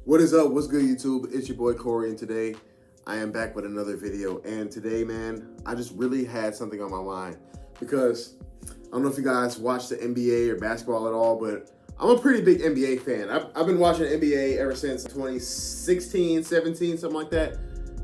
What is up? What's good, YouTube? It's your boy Corey, and today I am back with another video. And today, man, I just really had something on my mind because I don't know if you guys watch the NBA or basketball at all, but I'm a pretty big NBA fan. I've been watching NBA ever since 2016, 17, something like that.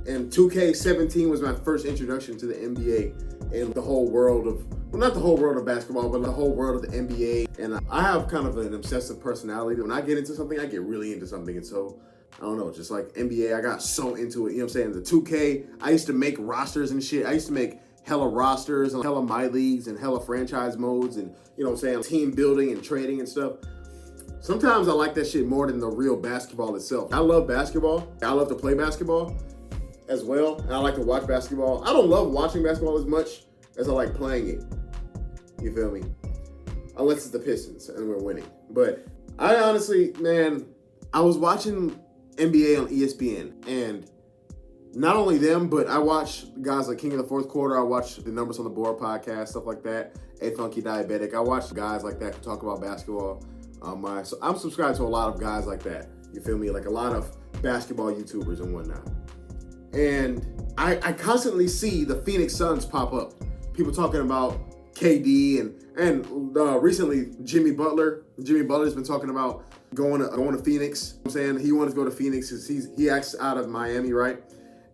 And 2K17 was my first introduction to the NBA and the whole world of, well, not the whole world of basketball, but the whole world of the NBA. And I have kind of an obsessive personality. When I get into something, I get really into something. And so, I don't know, just like NBA, I got so into it. You know what I'm saying? The 2K, I used to make rosters and shit. I used to make hella rosters and hella my leagues and hella franchise modes and, you know what I'm saying, team building and trading and stuff. Sometimes I like that shit more than the real basketball itself. I love basketball. I love to play basketball as well, and I like to watch basketball. I don't love watching basketball as much as I like playing it. You feel me? Unless it's the Pistons and we're winning. But I honestly, man, I was watching NBA on ESPN, and not only them, but I watch guys like King of the Fourth Quarter. I watch the Numbers on the Board podcast, stuff like that. A Funky Diabetic. I watch guys like that who talk about basketball. So I'm subscribed to a lot of guys like that. You feel me? Like a lot of basketball YouTubers and whatnot. And I constantly see the Phoenix Suns pop up. People talking about KD and recently Jimmy Butler. Jimmy Butler's been talking about going to Phoenix. I'm saying he wanted to go to Phoenix because he acts out of Miami, right?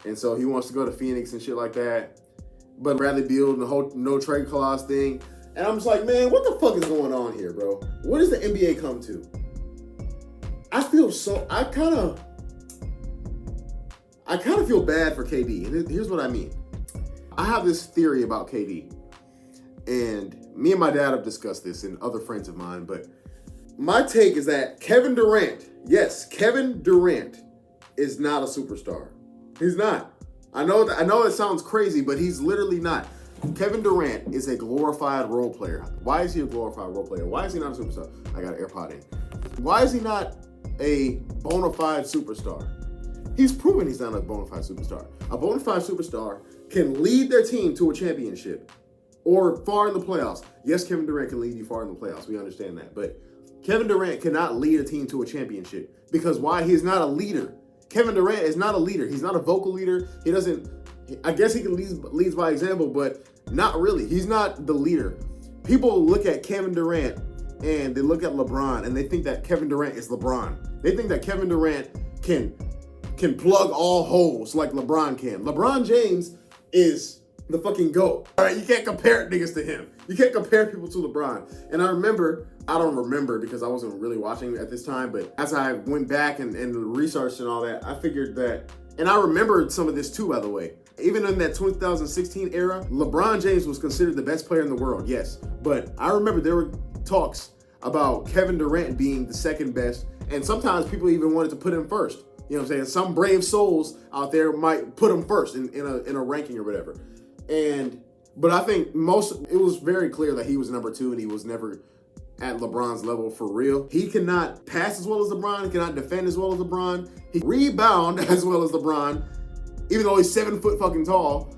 And so he wants to go to Phoenix and shit like that. But Bradley Beal and the whole no trade clause thing. And I'm just like, man, what the fuck is going on here, bro? What does the NBA come to? I kind of feel bad for KD, and here's what I mean. I have this theory about KD, and me and my dad have discussed this and other friends of mine, but my take is that Kevin Durant, yes, Kevin Durant is not a superstar. He's not. I know it sounds crazy, but he's literally not. Kevin Durant is a glorified role player. Why is he a glorified role player? Why is he not a superstar? I got an AirPod in. Why is he not a bona fide superstar? He's proven he's not a bona fide superstar. A bona fide superstar can lead their team to a championship or far in the playoffs. Yes, Kevin Durant can lead you far in the playoffs. We understand that. But Kevin Durant cannot lead a team to a championship because why? He's not a leader. Kevin Durant is not a leader. He's not a vocal leader. He doesn't, I guess he can leads by example, but not really. He's not the leader. People look at Kevin Durant and they look at LeBron and they think that Kevin Durant is LeBron. They think that Kevin Durant can plug all holes like LeBron can. LeBron James is the fucking GOAT. All right, you can't compare niggas to him. You can't compare people to LeBron. And I don't remember because I wasn't really watching at this time, but as I went back and researched and all that, I figured that, and I remembered some of this too, by the way. Even in that 2016 era, LeBron James was considered the best player in the world, yes. But I remember there were talks about Kevin Durant being the second best, and sometimes people even wanted to put him first. You know what I'm saying? Some brave souls out there might put him first in a ranking or whatever. But I think it was very clear that he was number two and he was never at LeBron's level for real. He cannot pass as well as LeBron. He cannot defend as well as LeBron. He rebound as well as LeBron, even though he's 7 foot fucking tall.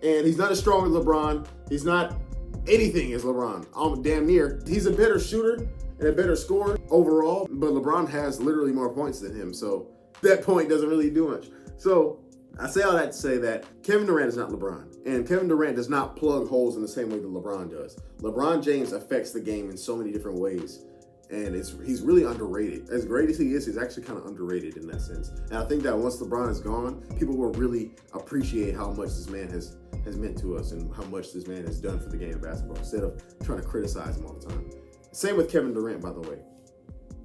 And he's not as strong as LeBron. He's not anything as LeBron. Damn near. He's a better shooter and a better scorer overall, but LeBron has literally more points than him. So that point doesn't really do much. So I say all that to say that Kevin Durant is not LeBron. And Kevin Durant does not plug holes in the same way that LeBron does. LeBron James affects the game in so many different ways. And he's really underrated. As great as he is, he's actually kind of underrated in that sense. And I think that once LeBron is gone, people will really appreciate how much this man has meant to us and how much this man has done for the game of basketball instead of trying to criticize him all the time. Same with Kevin Durant, by the way.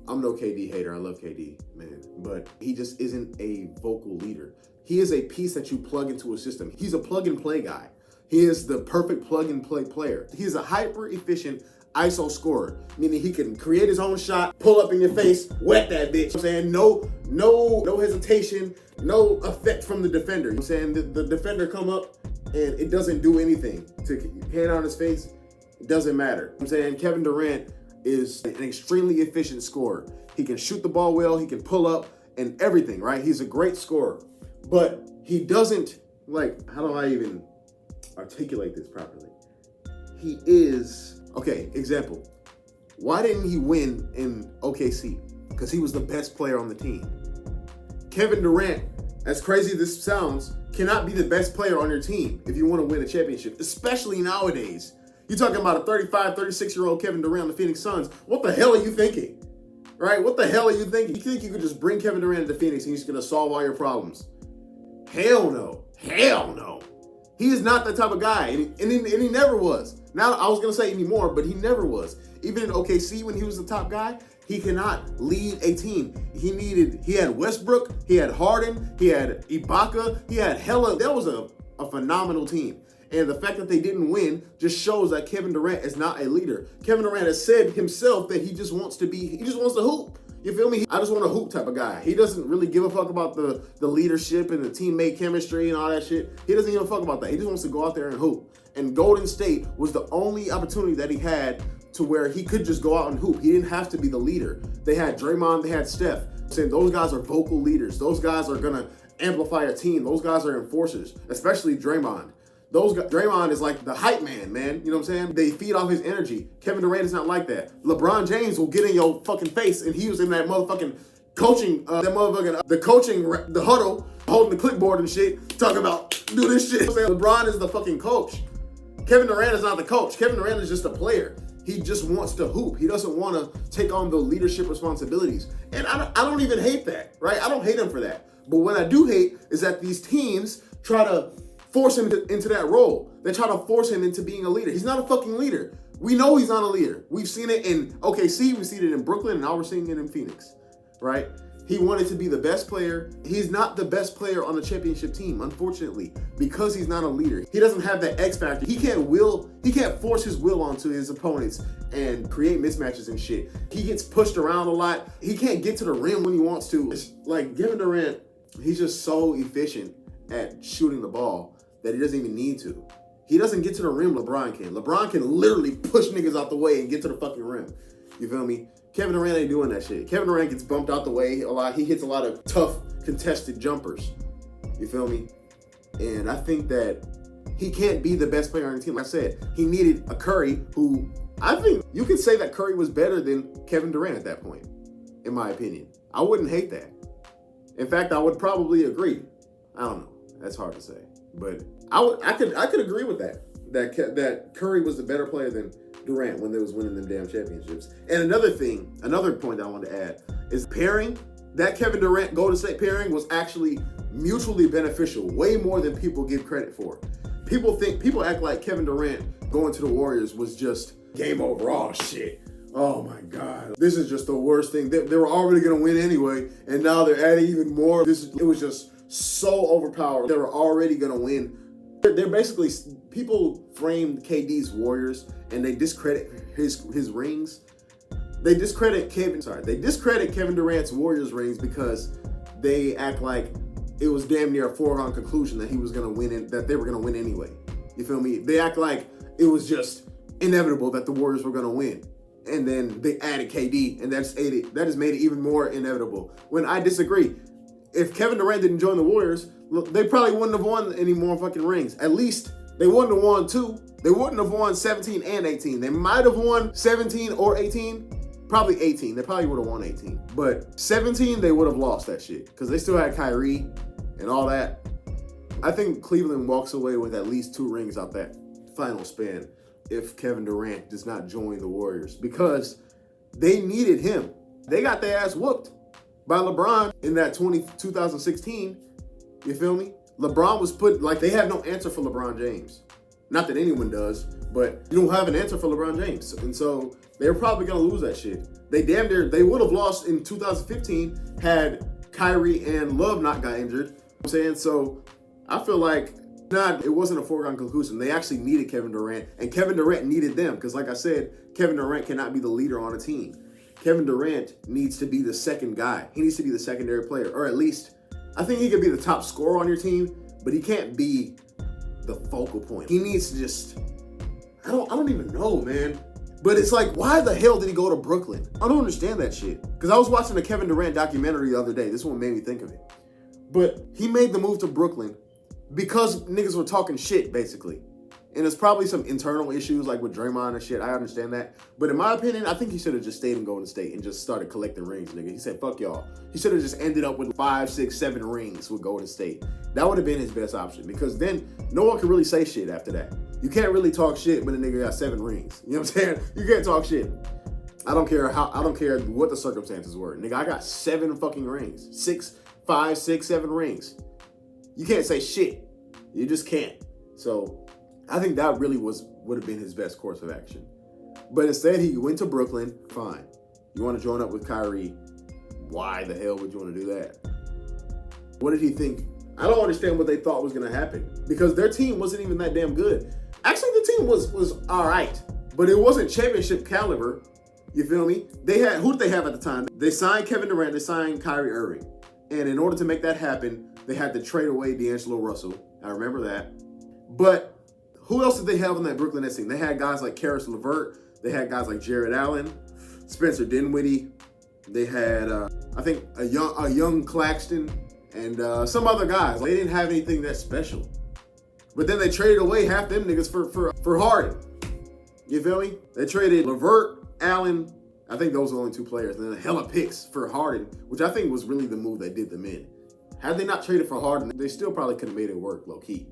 I'm no KD hater. I love KD, man. But he just isn't a vocal leader. He is a piece that you plug into a system. He's a plug-and-play guy. He is the perfect plug-and-play player. He's a hyper-efficient ISO scorer, meaning he can create his own shot, pull up in your face, wet that bitch. You know what I'm saying? No hesitation, no effect from the defender. You know what I'm saying? The defender come up and it doesn't do anything. To hand on his face, it doesn't matter. You know what I'm saying? Kevin Durant is an extremely efficient scorer. He can shoot the ball well, he can pull up and everything, right? He's a great scorer. But he doesn't, how do I even articulate this properly? He is, okay, example. Why didn't he win in OKC? Because he was the best player on the team. Kevin Durant, as crazy as this sounds, cannot be the best player on your team if you want to win a championship, especially nowadays. You're talking about a 35, 36-year-old Kevin Durant on the Phoenix Suns. What the hell are you thinking? Right? What the hell are you thinking? You think you could just bring Kevin Durant to Phoenix and he's going to solve all your problems? Hell no. Hell no. He is not that type of guy, and he never was. Now, I was going to say anymore, but he never was. Even in OKC, when he was the top guy, he cannot lead a team. He had Westbrook, he had Harden, he had Ibaka, he had hella. That was a phenomenal team. And the fact that they didn't win just shows that Kevin Durant is not a leader. Kevin Durant has said himself that he just wants to hoop. You feel me? I just want a hoop type of guy. He doesn't really give a fuck about the leadership and the teammate chemistry and all that shit. He doesn't give a fuck about that. He just wants to go out there and hoop. And Golden State was the only opportunity that he had to where he could just go out and hoop. He didn't have to be the leader. They had Draymond, they had Steph. Saying those guys are vocal leaders. Those guys are gonna amplify a team. Those guys are enforcers, especially Draymond. Draymond is like the hype man, man. You know what I'm saying? They feed off his energy. Kevin Durant is not like that. LeBron James will get in your fucking face, and he was in that motherfucking coaching, the huddle, holding the clipboard and shit, talking about do this shit. LeBron is the fucking coach. Kevin Durant is not the coach. Kevin Durant is just a player. He just wants to hoop. He doesn't want to take on the leadership responsibilities. And I don't even hate that, right? I don't hate him for that. But what I do hate is that these teams try to force him into that role. They try to force him into being a leader. He's not a fucking leader. We know he's not a leader. We've seen it in OKC, we've seen it in Brooklyn, and now we're seeing it in Phoenix, right? He wanted to be the best player. He's not the best player on the championship team, unfortunately, because he's not a leader. He doesn't have that X factor. He can't force his will onto his opponents and create mismatches and shit. He gets pushed around a lot. He can't get to the rim when he wants to. It's like Kevin Durant, he's just so efficient at shooting the ball that he doesn't even need to. He doesn't get to the rim, LeBron can. LeBron can literally push niggas out the way and get to the fucking rim. You feel me? Kevin Durant ain't doing that shit. Kevin Durant gets bumped out the way a lot. He hits a lot of tough, contested jumpers. You feel me? And I think that he can't be the best player on the team. Like I said, he needed a Curry who, I think you could say that Curry was better than Kevin Durant at that point, in my opinion. I wouldn't hate that. In fact, I would probably agree. I don't know. That's hard to say. But I could agree with that. That Curry was the better player than Durant when they was winning them damn championships. And another point that I wanted to add is pairing. That Kevin Durant Golden State pairing was actually mutually beneficial, way more than people give credit for. People act like Kevin Durant going to the Warriors was just game over. Oh shit. Oh my God. This is just the worst thing. They were already gonna win anyway, and now they're adding even more. It was just so overpowered. They were already gonna win. They're basically, people framed KD's Warriors and they discredit his rings. They discredit Kevin Durant's Warriors rings because they act like it was damn near a foregone conclusion that he was gonna win that they were gonna win anyway. You feel me? They act like it was just inevitable that the Warriors were gonna win. And then they added KD, and that just made it even more inevitable. When I disagree. If Kevin Durant didn't join the Warriors, they probably wouldn't have won any more fucking rings. At least they wouldn't have won 2. They wouldn't have won 17 and 18. They might have won 17 or 18. Probably 18. They probably would have won 18. But 17, they would have lost that shit because they still had Kyrie and all that. I think Cleveland walks away with at least 2 rings out that final span if Kevin Durant does not join the Warriors because they needed him. They got their ass whooped by LeBron in that 2016. You feel me? LeBron was they have no answer for LeBron James. Not that anyone does, but you don't have an answer for LeBron James. And so they're probably going to lose that shit. They would have lost in 2015 had Kyrie and Love not got injured. You know what I'm saying? So I feel like it wasn't a foregone conclusion. They actually needed Kevin Durant, and Kevin Durant needed them because, like I said, Kevin Durant cannot be the leader on a team. Kevin Durant needs to be the second guy. He needs to be the secondary player, or at least, I think he could be the top scorer on your team, but he can't be the focal point. He needs to just, I don't even know, man. But it's like, why the hell did he go to Brooklyn? I don't understand that shit. Because I was watching a Kevin Durant documentary the other day. This one made me think of it. But he made the move to Brooklyn because niggas were talking shit, basically. And there's probably some internal issues like with Draymond and shit. I understand that. But in my opinion, I think he should have just stayed in Golden State and just started collecting rings, nigga. He said, fuck y'all. He should have just ended up with 5, 6, 7 rings with Golden State. That would have been his best option because then no one can really say shit after that. You can't really talk shit when a nigga got 7 rings. You know what I'm saying? You can't talk shit. I don't care what the circumstances were. Nigga, I got 7 fucking rings. 5, 6, 7 rings. You can't say shit. You just can't. So I think that really would have been his best course of action. But instead, he went to Brooklyn. Fine. You want to join up with Kyrie? Why the hell would you want to do that? What did he think? I don't understand what they thought was going to happen because their team wasn't even that damn good. Actually, the team was all right, but it wasn't championship caliber. You feel me? Who did they have at the time? They signed Kevin Durant. They signed Kyrie Irving. And in order to make that happen, they had to trade away D'Angelo Russell. I remember that. But who else did they have on that Brooklyn Nets team? They had guys like Karis LeVert. They had guys like Jared Allen, Spencer Dinwiddie. They had, I think, a young Claxton and some other guys. They didn't have anything that special. But then they traded away half them niggas for Harden. You feel me? They traded LeVert, Allen. I think those are the only 2 players. And then a hella picks for Harden, which I think was really the move that did them in. Had they not traded for Harden, they still probably could have made it work low-key.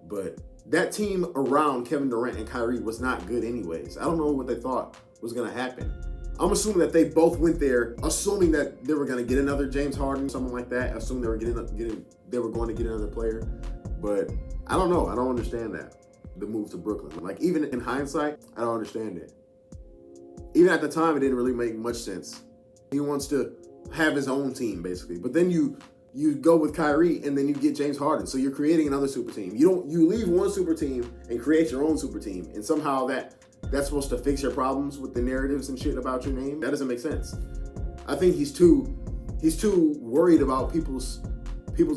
But that team around Kevin Durant and Kyrie was not good anyways. I don't know what they thought was going to happen. I'm assuming that they both went there, assuming that they were going to get another James Harden, something like that. Assuming they were going to get another player. But I don't know. I don't understand that. The move to Brooklyn. Like, even in hindsight, I don't understand it. Even at the time, it didn't really make much sense. He wants to have his own team, basically. But then you go with Kyrie, and then you get James Harden. So you're creating another super team. You leave one super team and create your own super team. And somehow that's supposed to fix your problems with the narratives and shit about your name. That doesn't make sense. I think he's too worried about people's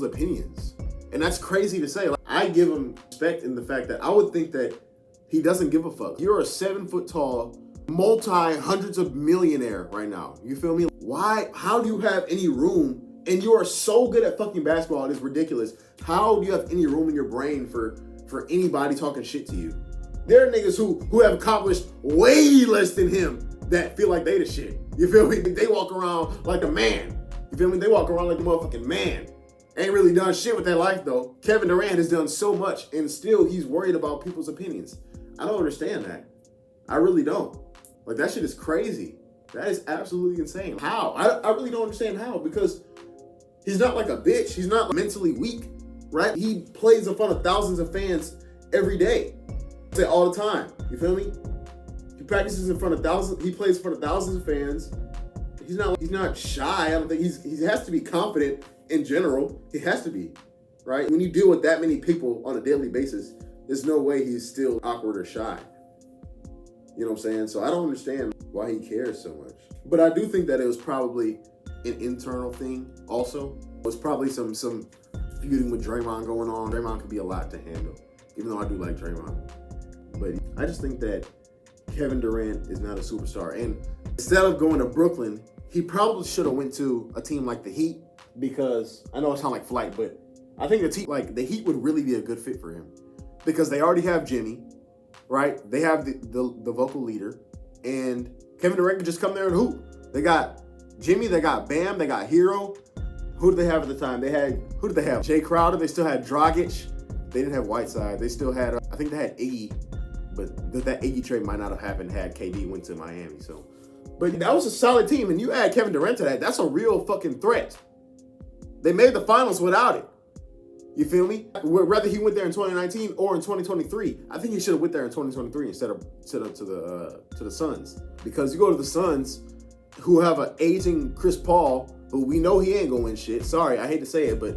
opinions. And that's crazy to say. Like, I give him respect in the fact that I would think that he doesn't give a fuck. You're a 7-foot-tall, multi-hundreds of millionaire right now. You feel me? Why? How do you have any room? And you are so good at fucking basketball, it is ridiculous. How do you have any room in your brain for anybody talking shit to you? There are niggas who have accomplished way less than him that feel like they the shit. You feel me? They walk around like a man. You feel me? They walk around like a motherfucking man. Ain't really done shit with their life though. Kevin Durant has done so much and still he's worried about people's opinions. I don't understand that. I really don't. Like, that shit is crazy. That is absolutely insane. How? I really don't understand how, because he's not like a bitch. He's not mentally weak, right? He plays in front of thousands of fans every day. All the time. You feel me? He practices in front of thousands. He plays in front of thousands of fans. He's not shy. I don't think he has to be confident in general. He has to be, right? When you deal with that many people on a daily basis, there's no way he's still awkward or shy. You know what I'm saying? So I don't understand why he cares so much. But I do think that it was probably an internal thing also. It was probably some feuding with Draymond going on. Draymond could be a lot to handle, even though I do like Draymond. But I just think that Kevin Durant is not a superstar. And instead of going to Brooklyn, he probably should have went to a team like the Heat, because I know it sounds like flight, but I think the Heat would really be a good fit for him, because they already have Jimmy, right? They have the vocal leader, and Kevin Durant could just come there and hoop. They got Jimmy, they got Bam, they got Hero. Who did they have at the time? Who did they have? Jay Crowder. They still had Dragic. They didn't have Whiteside. They still had, I think they had Iggy, but that Iggy trade might not have happened had KD went to Miami. So, but that was a solid team, and you add Kevin Durant to that, that's a real fucking threat. They made the finals without it. You feel me? Whether he went there in 2019 or in 2023, I think he should have went there in 2023 instead of to the Suns, because you go to the Suns, who have an aging Chris Paul, who we know he ain't gonna win shit. Sorry, I hate to say it, but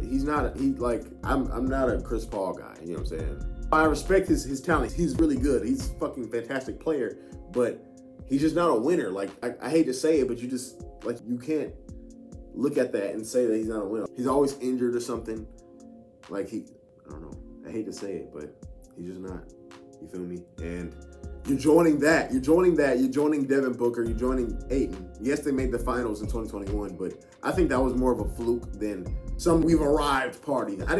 I'm not a Chris Paul guy. You know what I'm saying? I respect his talent. He's really good. He's a fucking fantastic player, but he's just not a winner. Like, I hate to say it, but you can't look at that and say that he's not a winner. He's always injured or something. Like, I don't know. I hate to say it, but he's just not. You feel me? And you're joining Devin Booker, you're joining Ayton. Yes, they made the finals in 2021, but I think that was more of a fluke than some we've arrived party. I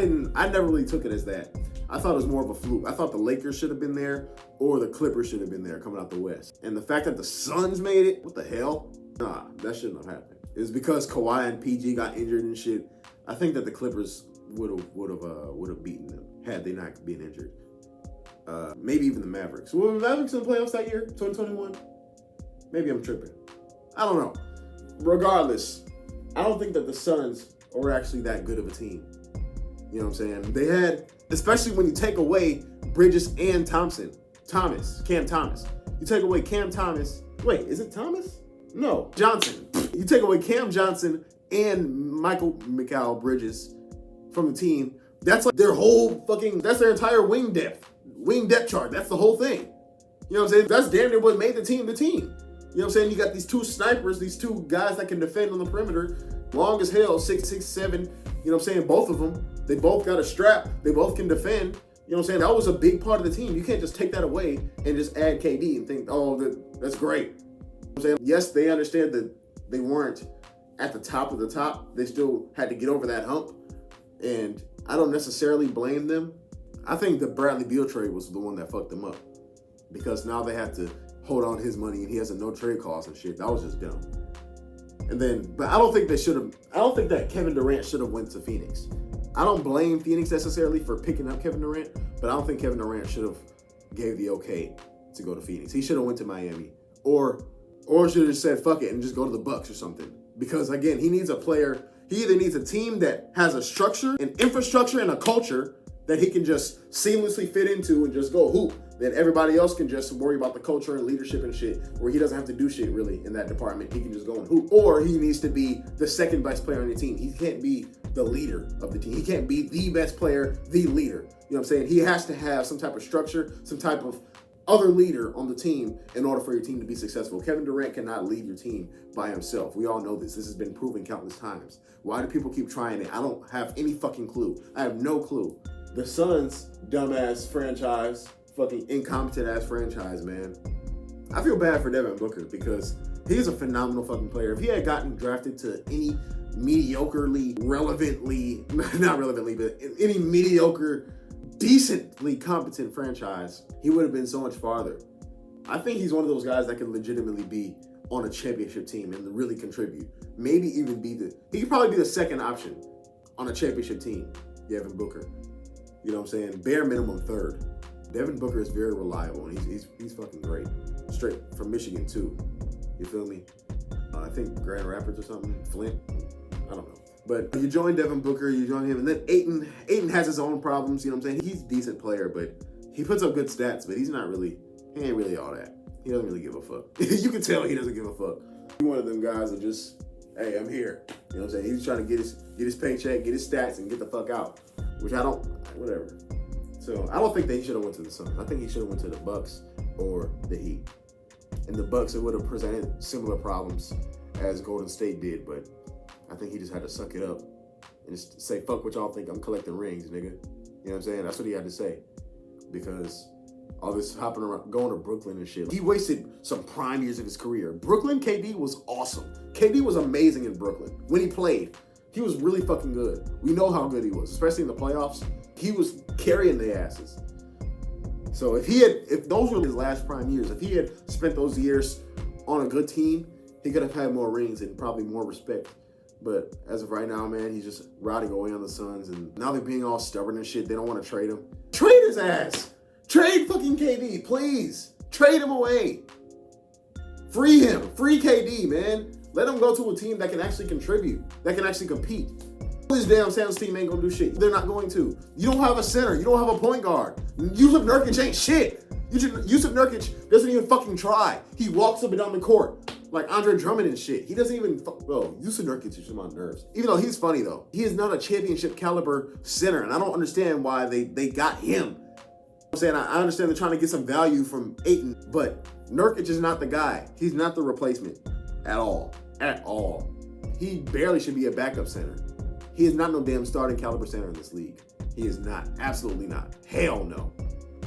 never really took it as that. I thought it was more of a fluke. I thought the Lakers should have been there or the Clippers should have been there coming out the West. And the fact that the Suns made it, what the hell? Nah, that shouldn't have happened. It was because Kawhi and PG got injured and shit. I think that the Clippers would have beaten them had they not been injured. Maybe even the Mavericks. Were the Mavericks in the playoffs that year, 2021? Maybe I'm tripping. I don't know. Regardless, I don't think that the Suns are actually that good of a team. You know what I'm saying? They had, especially when you take away Bridges and Cam Thomas. You take away Cam Thomas. Wait, is it Thomas? No, Johnson. You take away Cam Johnson and Mikal Bridges from the team. That's like their whole that's their entire wing depth chart. That's the whole thing. You know what I'm saying? That's damn near what made the team the team. You know what I'm saying? You got these two snipers, these two guys that can defend on the perimeter, long as hell, 6'7". You know what I'm saying? Both of them. They both got a strap. They both can defend. You know what I'm saying? That was a big part of the team. You can't just take that away and just add KD and think, oh, that's great. You know what I'm saying? Yes, they understand that they weren't at the top of the top. They still had to get over that hump. And I don't necessarily blame them. I think the Bradley Beal trade was the one that fucked them up. Because now they have to hold on his money and he has a no trade clause and shit. That was just dumb. And then, but I don't think that Kevin Durant should have went to Phoenix. I don't blame Phoenix necessarily for picking up Kevin Durant, but I don't think Kevin Durant should have gave the okay to go to Phoenix. He should have went to Miami or should have just said fuck it and just go to the Bucks or something. Because again, he needs a player. He either needs a team that has a structure, an infrastructure, and a culture that he can just seamlessly fit into and just go hoop. Then everybody else can just worry about the culture and leadership and shit, where he doesn't have to do shit really in that department. He can just go and hoop. Or he needs to be the second best player on your team. He can't be the leader of the team. He can't be the best player, the leader. You know what I'm saying? He has to have some type of structure, some type of other leader on the team in order for your team to be successful. Kevin Durant cannot lead your team by himself. We all know this. This has been proven countless times. Why do people keep trying it? I don't have any fucking clue. I have no clue. The Suns, dumbass franchise, fucking incompetent ass franchise, man. I feel bad for Devin Booker because he's a phenomenal fucking player. If he had gotten drafted to any any mediocre, decently competent franchise, he would have been so much farther. I think he's one of those guys that can legitimately be on a championship team and really contribute. Maybe even he could probably be the second option on a championship team, Devin Booker. You know what I'm saying? Bare minimum third. Devin Booker is very reliable and he's fucking great. Straight from Michigan too. You feel me? I think Grand Rapids or something. Flint. I don't know. But you join Devin Booker, you join him, and then Ayton has his own problems, you know what I'm saying? He's a decent player, but he puts up good stats, but he ain't really all that. He doesn't really give a fuck. You can tell he doesn't give a fuck. He's one of them guys that just, hey, I'm here. You know what I'm saying? He's trying to get his paycheck, get his stats, and get the fuck out. Which I don't, whatever. So I don't think that he should have went to the Suns. I think he should have went to the Bucks or the Heat. In the Bucks, it would have presented similar problems as Golden State did, but I think he just had to suck it up and just say, fuck what y'all think, I'm collecting rings, nigga. You know what I'm saying? That's what he had to say. Because all this hopping around, going to Brooklyn and shit. He wasted some prime years of his career. Brooklyn, KD was awesome. KD was amazing in Brooklyn. When he played, he was really fucking good. We know how good he was, especially in the playoffs. He was carrying their asses. So if those were his last prime years, if he had spent those years on a good team, he could have had more rings and probably more respect. But as of right now, man, he's just rotting away on the Suns. And now they're being all stubborn and shit. They don't want to trade him. Trade his ass. Trade fucking KD, please. Trade him away. Free him. Free KD, man. Let him go to a team that can actually contribute, that can actually compete. This damn Suns team ain't gonna do shit. They're not going to. You don't have a center. You don't have a point guard. Yusuf Nurkic ain't shit. Yusuf Nurkic doesn't even fucking try. He walks up and down the court like Andre Drummond and shit. He doesn't even, bro, Yusuf Nurkic is on nerves. Even though he's funny though. He is not a championship caliber center, and I don't understand why they got him. I'm saying I understand they're trying to get some value from Ayton, but Nurkic is not the guy. He's not the replacement at all. At all. He barely should be a backup center. He is not no damn starting caliber center in this league. He is not. Absolutely not. Hell no.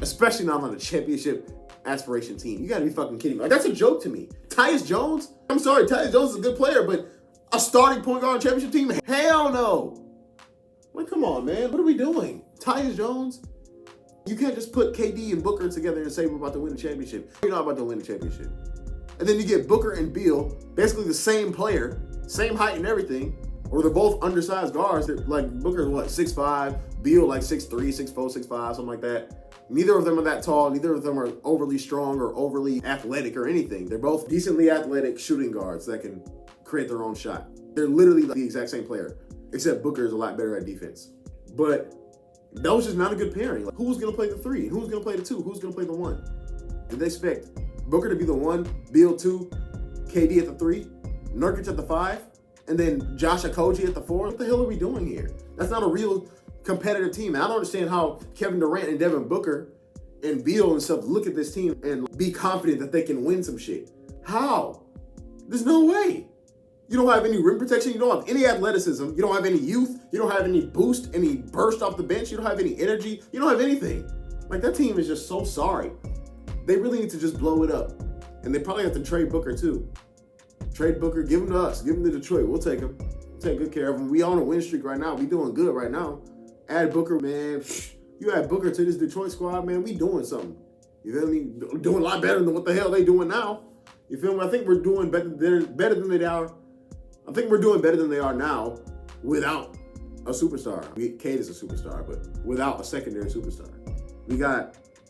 Especially not on a championship aspiration team. You gotta be fucking kidding me. Like, that's a joke to me. Tyus Jones? I'm sorry, Tyus Jones is a good player, but a starting point guard on a championship team? Hell no. come on, man. What are we doing? Tyus Jones? You can't just put KD and Booker together and say we're about to win the championship. You're not about to win the championship. And then you get Booker and Beal, basically the same player, same height and everything, or they're both undersized guards. Like Booker's what, 6'5", Beal like 6'3", 6'4", 6'5", something like that. Neither of them are that tall. Neither of them are overly strong or overly athletic or anything. They're both decently athletic shooting guards that can create their own shot. They're literally the exact same player, except Booker is a lot better at defense. But that was just not a good pairing. Like, who's going to play the 3? Who's going to play the 2? Who's going to play the 1? Did they expect Booker to be the 1, Beal 2, KD at the 3, Nurkic at the 5, and then Josh Okogie at the 4? What the hell are we doing here? That's not a real competitive team. And I don't understand how Kevin Durant and Devin Booker and Beal and stuff look at this team and be confident that they can win some shit. How? There's no way. You don't have any rim protection. You don't have any athleticism. You don't have any youth. You don't have any boost, any burst off the bench. You don't have any energy. You don't have anything. Like, that team is just so sorry. They really need to just blow it up. And they probably have to trade Booker too. Trade Booker, give him to us. Give him to Detroit. We'll take him. We'll take good care of him. We on a win streak right now. We doing good right now. Add Booker, man. You add Booker to this Detroit squad, man. We doing something. You feel me? Doing a lot better than what the hell they doing now. You feel me? I think we're doing better than they are. I think we're doing better than they are now without a superstar. Cade is a superstar, but without a secondary superstar.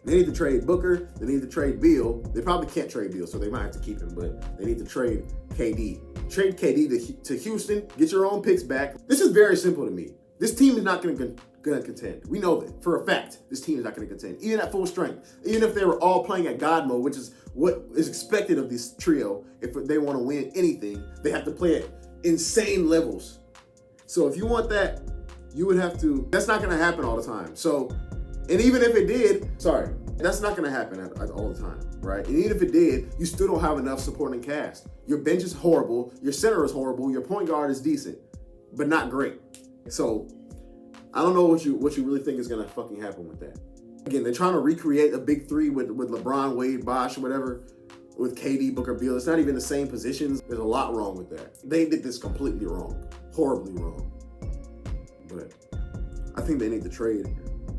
They need to trade Booker. They need to trade Beal. They probably can't trade Beal, so they might have to keep him, but they need to trade KD. Trade KD to Houston. Get your own picks back. This is very simple to me. This team is not going to contend. We know that for a fact. This team is not going to contend, even at full strength. Even if they were all playing at God mode, which is what is expected of this trio. If they want to win anything, they have to play at insane levels. So if you want that, you would have to. That's not going to happen all the time. So, and even if it did, that's not going to happen all the time, right? And even if it did, you still don't have enough supporting cast. Your bench is horrible. Your center is horrible. Your point guard is decent, but not great. So I don't know what you really think is gonna fucking happen with that. Again, they're trying to recreate a big 3 with LeBron, Wade, Bosh, whatever, with KD, Booker, Beal. It's not even the same positions. There's a lot wrong with that. They did this completely wrong, horribly wrong. But I think they need to trade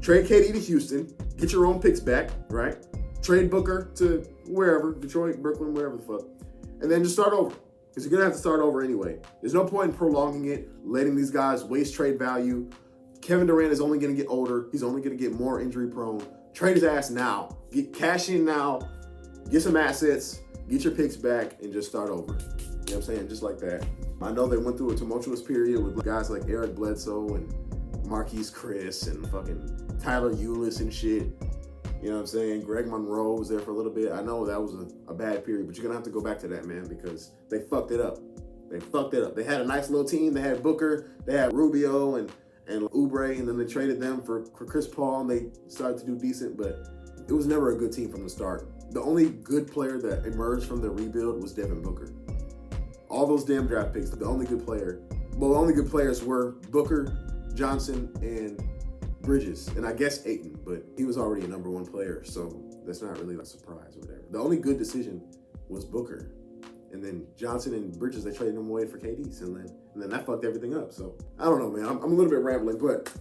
KD to Houston, get your own picks back, right? Trade Booker to wherever, Detroit, Brooklyn, wherever the fuck, and then just start over. Because you're going to have to start over anyway. There's no point in prolonging it, letting these guys waste trade value. Kevin Durant is only going to get older. He's only going to get more injury prone. Trade his ass now. Get cash in now. Get some assets. Get your picks back and just start over. You know what I'm saying? Just like that. I know they went through a tumultuous period with guys like Eric Bledsoe and Marquise Chris and fucking Tyler Ulis and shit. You know what I'm saying? Greg Monroe was there for a little bit. I know that was a bad period, but you're going to have to go back to that, man, because they fucked it up. They had a nice little team. They had Booker, they had Rubio and Oubre, and then they traded them for Chris Paul, and they started to do decent, but it was never a good team from the start. The only good player that emerged from the rebuild was Devin Booker. All those damn draft picks, the only good players were Booker, Johnson, and Bridges, and I guess Ayton, but he was already a number 1 player, so that's not really a surprise or whatever. The only good decision was Booker, and then Johnson and Bridges, they traded them away for KD, and then that fucked everything up. So I don't know, man. I'm a little bit rambling, but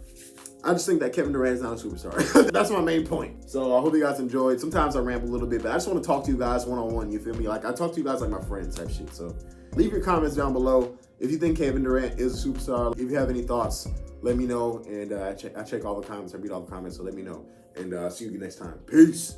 I just think that Kevin Durant is not a superstar. That's my main point. So I hope you guys enjoyed. Sometimes I ramble a little bit, but I just want to talk to you guys one-on-one, you feel me? Like, I talk to you guys like my friends type shit. So leave your comments down below. If you think Kevin Durant is a superstar, if you have any thoughts, let me know. And I check all the comments. I read all the comments, so let me know. And see you next time. Peace.